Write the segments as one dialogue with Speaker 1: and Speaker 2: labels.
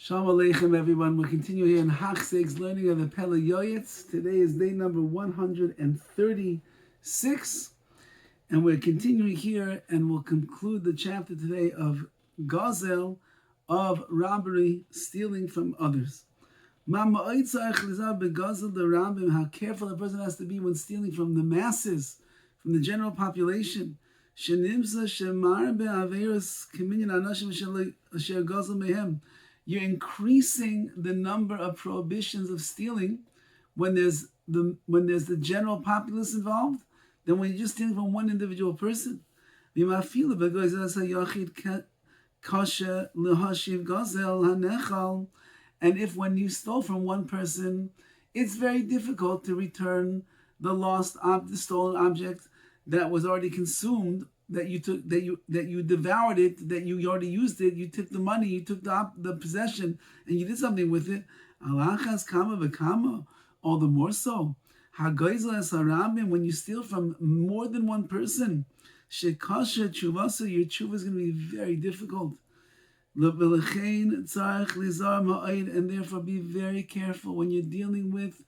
Speaker 1: Shalom Aleichem, everyone. We'll continue here in Hachzeg's learning of the Pele Yoetz. Today is day number 136, and we're continuing here, and we'll conclude the chapter today of Gazel, of robbery, stealing from others. How careful a person has to be when stealing from the masses, from the general population. You're increasing the number of prohibitions of stealing when there's the general populace involved than when you're just stealing from one individual person. And if when you stole from one person, it's very difficult to return the stolen object that was already consumed, that you took, that you devoured it, that you already used it, you took the money, you took the possession, and you did something with it. Alachas kama v'kama, all the more so. Hagoizel es harabim, when you steal from more than one person, shekasha tshuvaso, your tshuva is going to be very difficult. And therefore be very careful when you're dealing with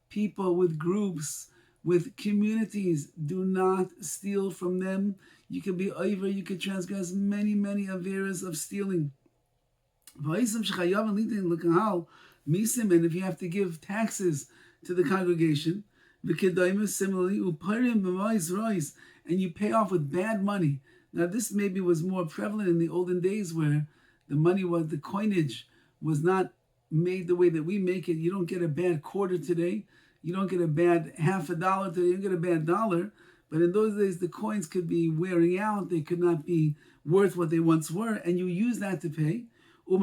Speaker 1: people, with groups, with communities. Do not steal from them. You can be over, you can transgress many averas of stealing. And if you have to give taxes to the congregation, similarly, and you pay off with bad money. Now this maybe was more prevalent in the olden days where the coinage was not made the way that we make it. You don't get a bad quarter today. You don't get a bad $50 today. You don't get a bad dollar. But in those days, the coins could be wearing out. They could not be worth what they once were. And you use that to pay. And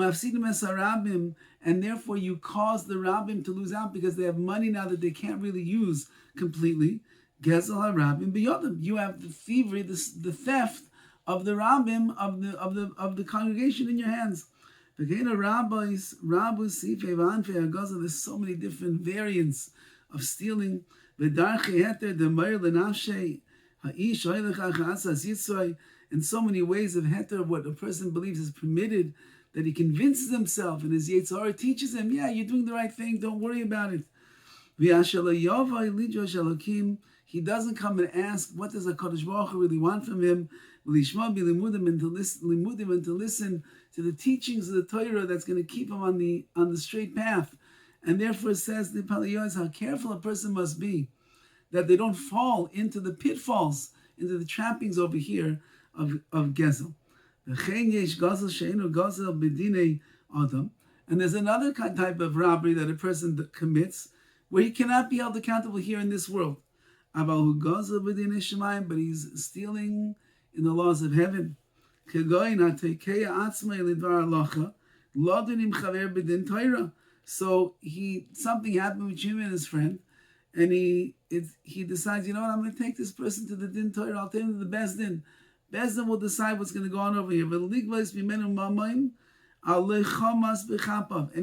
Speaker 1: therefore you cause the rabbim to lose out because they have money now that they can't really use completely. Gezel harabim b'yodam. You have the thievery, the theft of the rabbim, of the congregation in your hands. There's so many different variants of stealing. And so many ways of heter, what a person believes is permitted, that he convinces himself, and his Yetzirah teaches him, yeah, you're doing the right thing, don't worry about it. He doesn't come and ask, what does HaKadosh Baruch Hu really want from him? And to listen to the teachings of the Torah that's going to keep him on the straight path. And therefore it says the Pele Yoetz how careful a person must be that they don't fall into the pitfalls, into the trappings over here of Gezel. And there's another type of robbery that a person commits where he cannot be held accountable here in this world. But he's stealing in the laws of heaven. So something happened with him and his friend, and he decides, you know what, I'm going to take this person to the Din Torah, I'll take him to the Beis Din. Beis Din will decide what's going to go on over here. And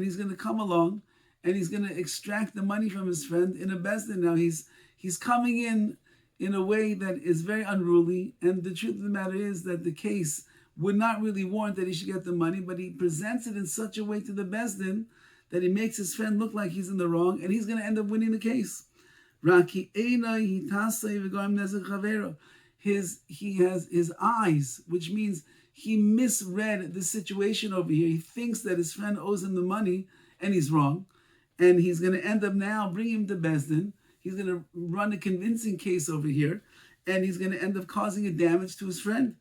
Speaker 1: he's going to come along, and he's going to extract the money from his friend in a Beis Din. Now he's coming in a way that is very unruly, and the truth of the matter is that the case would not really warrant that he should get the money, but he presents it in such a way to the Beis Din that he makes his friend look like he's in the wrong, and he's going to end up winning the case. He has his eyes, which means he misread the situation over here. He thinks that his friend owes him the money, and he's wrong. And he's going to end up now bringing him to Beis Din. He's going to run a convincing case over here, and he's going to end up causing a damage to his friend.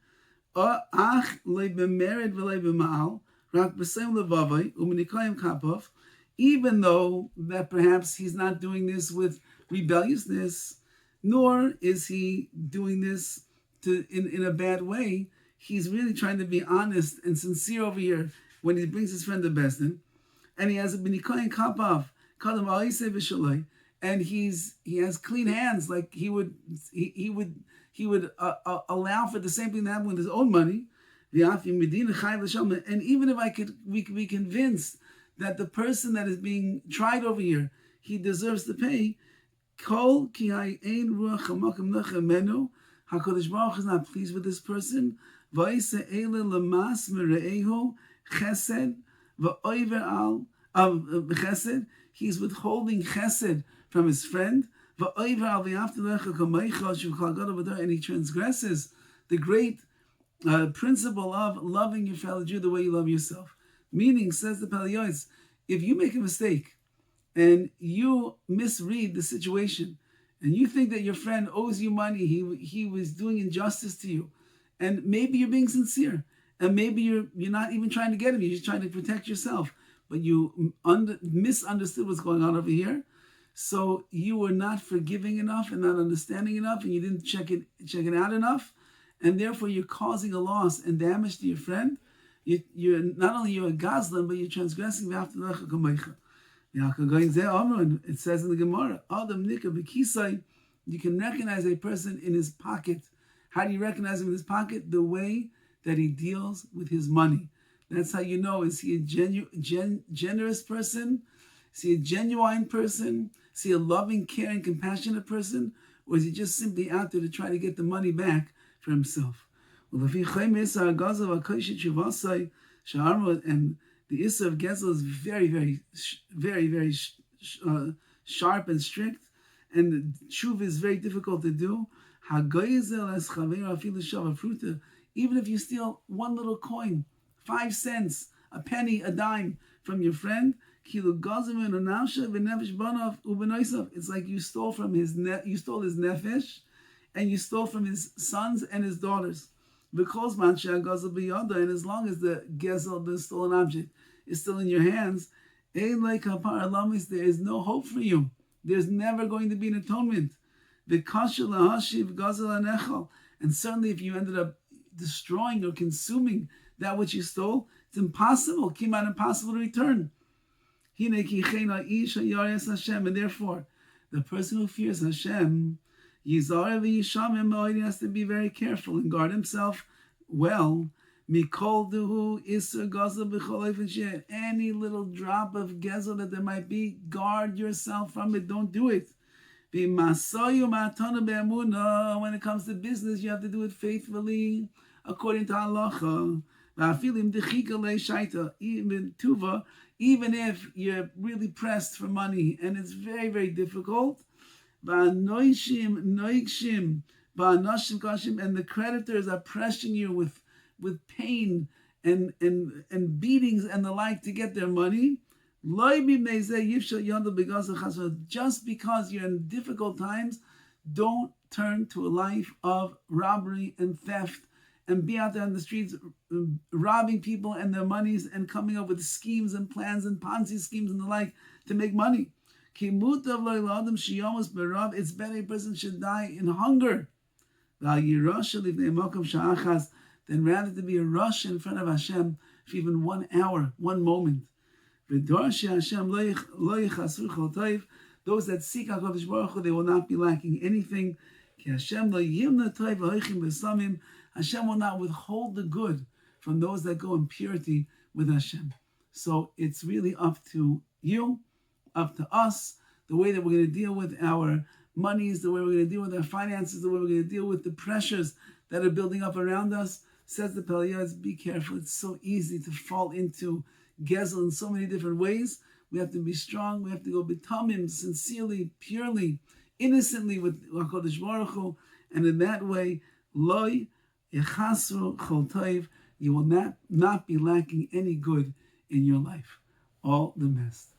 Speaker 1: Even though that perhaps he's not doing this with rebelliousness, nor is he doing this in a bad way. He's really trying to be honest and sincere over here when he brings his friend to Beis Din, and he has a b'nikoyim kapav, and he has clean hands, like he would allow for the same thing to happen with his own money. And even if we could be convinced that the person that is being tried over here, he deserves to pay. HaKadosh Baruch Hu is not pleased with this person. va'oiver al of chesed. He's withholding chesed from his friend. Va'oiver al v'yaftilecha kamaycha shuvchal gadol v'dar, and he transgresses the great principle of loving your fellow Jew the way you love yourself. Meaning, says the Pele Yoetz, if you make a mistake and you misread the situation, and you think that your friend owes you money, he was doing injustice to you, and maybe you're being sincere, and maybe you're not even trying to get him, you're just trying to protect yourself, but you misunderstood what's going on over here, so you were not forgiving enough and not understanding enough, and you didn't check it out enough, and therefore you're causing a loss and damage to your friend. You're not only you're a gazlan, but you're transgressing v'aftilecha kamaycha. It says in the Gemara, Adam nika b'kisai, you can recognize a person in his pocket. How do you recognize him in his pocket? The way that he deals with his money. That's how you know, is he a generous person? Is he a genuine person? Is he a loving, caring, compassionate person? Or is he just simply out there to try to get the money back for himself? Well, and the Issa of Gezel is very, very, very, very sharp and strict, and tshuva is very difficult to do. Even if you steal one little coin, 5 cents, a penny, a dime from your friend, it's like you stole from his nefesh, and you stole from his sons and his daughters. Because and as long as the gezel, the stolen object, is still in your hands, there is no hope for you. There's never going to be an atonement. And certainly if you ended up destroying or consuming that which you stole, it's impossible, impossible to return. And therefore, the person who fears Hashem, he has to be very careful and guard himself well. Any little drop of gezel that there might be, guard yourself from it. Don't do it. When it comes to business, you have to do it faithfully, according to halacha. Even if you're really pressed for money and it's very, very difficult, and the creditors are pressing you with pain and beatings and the like to get their money, just because you're in difficult times, don't turn to a life of robbery and theft and be out there on the streets robbing people and their monies and coming up with schemes and plans and Ponzi schemes and the like to make money. It's better a person should die in hunger than rather to be a rush in front of Hashem for even 1 hour, 1 moment. Those that seek HaKadosh Baruch Hu, they will not be lacking anything. Hashem will not withhold the good from those that go in purity with Hashem. So it's really up to you, up to us, the way that we're going to deal with our monies, the way we're going to deal with our finances, the way we're going to deal with the pressures that are building up around us. Says the Pele Yoetz, be careful. It's so easy to fall into gezel in so many different ways. We have to be strong. We have to go betamim, sincerely, purely, innocently with HaKadosh Baruch Hu. And in that way, loy yechasru chol tov, you will not be lacking any good in your life. All the best.